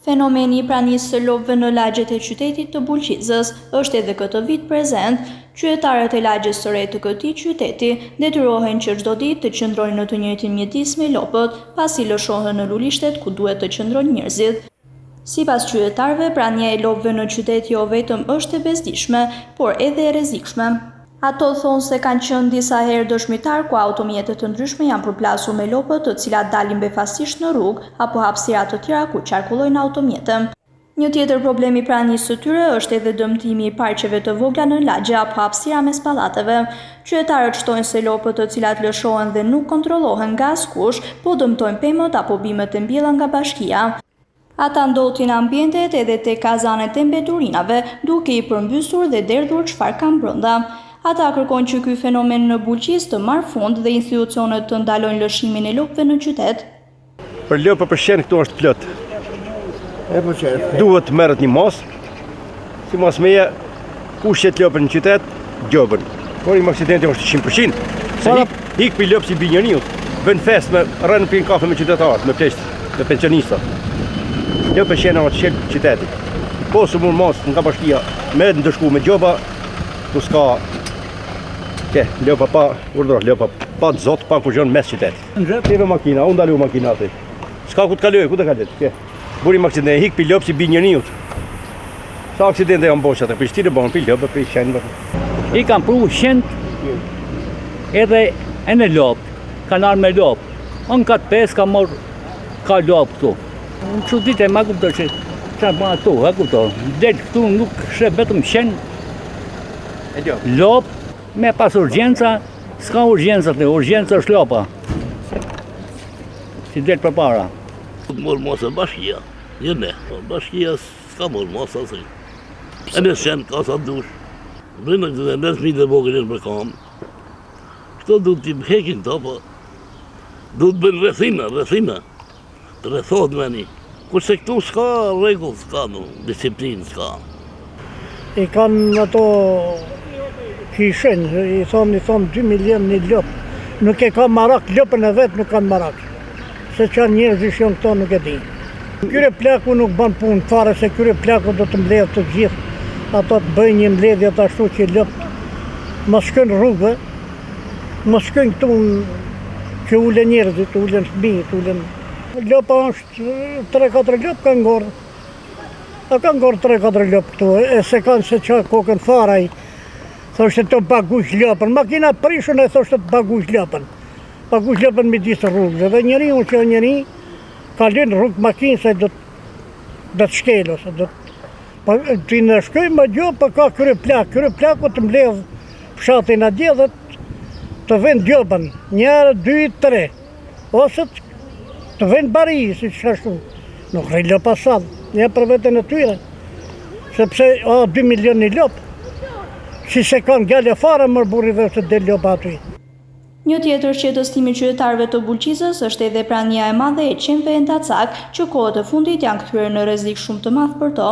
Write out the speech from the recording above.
Fenomeni i pranisë së lopëve në lagjet e qytetit të Bulqizës është edhe këtë vit prezent. Qytetarët e lagjes së re të këtij qyteti detyrohen që çdo ditë të qëndrojnë në të njëjtin mjedis me lopët, pasi lëshohen në lulishtet ku duhet të qëndrojnë njerëzit. Sipas qytetarëve, prania e lopëve në qytet jo vetëm është e bezdishme, por edhe e rrezikshme. Ato thonë se kanë qenë disa herë dëshmitar ku automjete të ndryshme janë përplasur me lopët të cilat dalin befasisht në rrugë apo hapësira të tjera ku qarkullojnë automjete. Një tjetër problem i pranisë së tyre është edhe dëmtimi i parqeve të vogla në lagje apo hapësira mes pallateve. Qytetarët shtojnë se lopët të cilat lëshohen dhe nuk kontrollohen nga askush, po dëmtojnë pemët apo bimët e mbjella nga bashkia. Ata ndotin ambientet edhe te kazanet e mbeturinave, duke i përmbysur dhe derdhur çfarë kanë brenda. Ata kërkojnë që ky fenomen në Bulqizë të marrë fund dhe institucionet të ndalojnë lëshimin e lopëve në qytet. Për lopë për shenë këtu është plot. Duhet të merret një mos, si mos meja, ku shet lopën në qytet, gjobën. Por i aksidenti është 100%. Se hik për lopë si binjoniut, bën fest me rënë për një kafe me qytetarët, me plesht, me pensionista. Lopë për shenë është shet qytetit. Po së mund mos nga bashkia, me të ndëshku me gjoba, ku s'ka ljopa pa urdhër, ljopa pa të zotë, pa kurgjon mes qytetit. Teve makina, unë dalu makina aty. S'ka ku të kaloj, ku të kalet? Burim aksidente, hik për lopë si binjoniut. Sa aksidente janë bosh atë, për shtirë bënë, për lopë, për shenë. I kam pru shenët edhe e në lopë, kanë arë me lopë. Unë katë pes, ka morë, ka lopë këtu. Në që ditë e ma kuptoj që që bëna këtu, e kuptoj. Delë këtu nuk shë betëm shenë, lopë, me pas urgjenca, s'ka urgjenca të, urgjenca është lopa. Si delë për para. Morë mosë bashkia, një ne, bashkia s'ka morë mosë asë. E në shenë, ka sa dush. Brinë këtë dhe mes mi dhe vogërin për kam. Këto du t'i hekin të, po du t'bën rrethina, të rrethot me një. Kurse këtu s'ka regull, s'ka disiplinë, s'ka. I kanë ato kishen, i thonë 2 milion një lopë. Nuk e ka marak, lopën e vetë nuk kanë marak. Se që njerëz që janë këto nuk e di. Kyre plaku nuk ban punë fare, se kyre plaku do të mbledh të gjithë. Ato të bëjnë një mbledhje të ashtu që lopë mos shkojnë rrugëve, mos shkojnë këtu që ulen njerëzit, ulen fëmijët, ulen. Lopa është 3-4 lopë kanë ngorë. A kanë ngorë 3-4 lopë këtu, e se kanë se qa kokën faraj. Thoshte të pagush lopën, makina prishën e thoshte të pagush lopën. Pagush lopën me disë rrugës, dhe njëri unë që njëri kalin rrugë makinë se do të shkelë, ose do të në shkoj më gjo, për ka kërë plaku të mbledh fshatin a dje dhe të vend gjopën, 1, 2, 3, ose të vend bari, si që shashtu. Nuk rejnë lopa sadhë, një për vetën e tyre, sepse 2 milion një lopë. Si se kanë gjallë fare mërë burri dhe se del lopa aty. Një tjetër shqetëstim i qytetarëve të Bulqizës është edhe prania e madhe e qenve e ndacak që kohët e fundit janë kthyer në rrezik shumë të madh për to.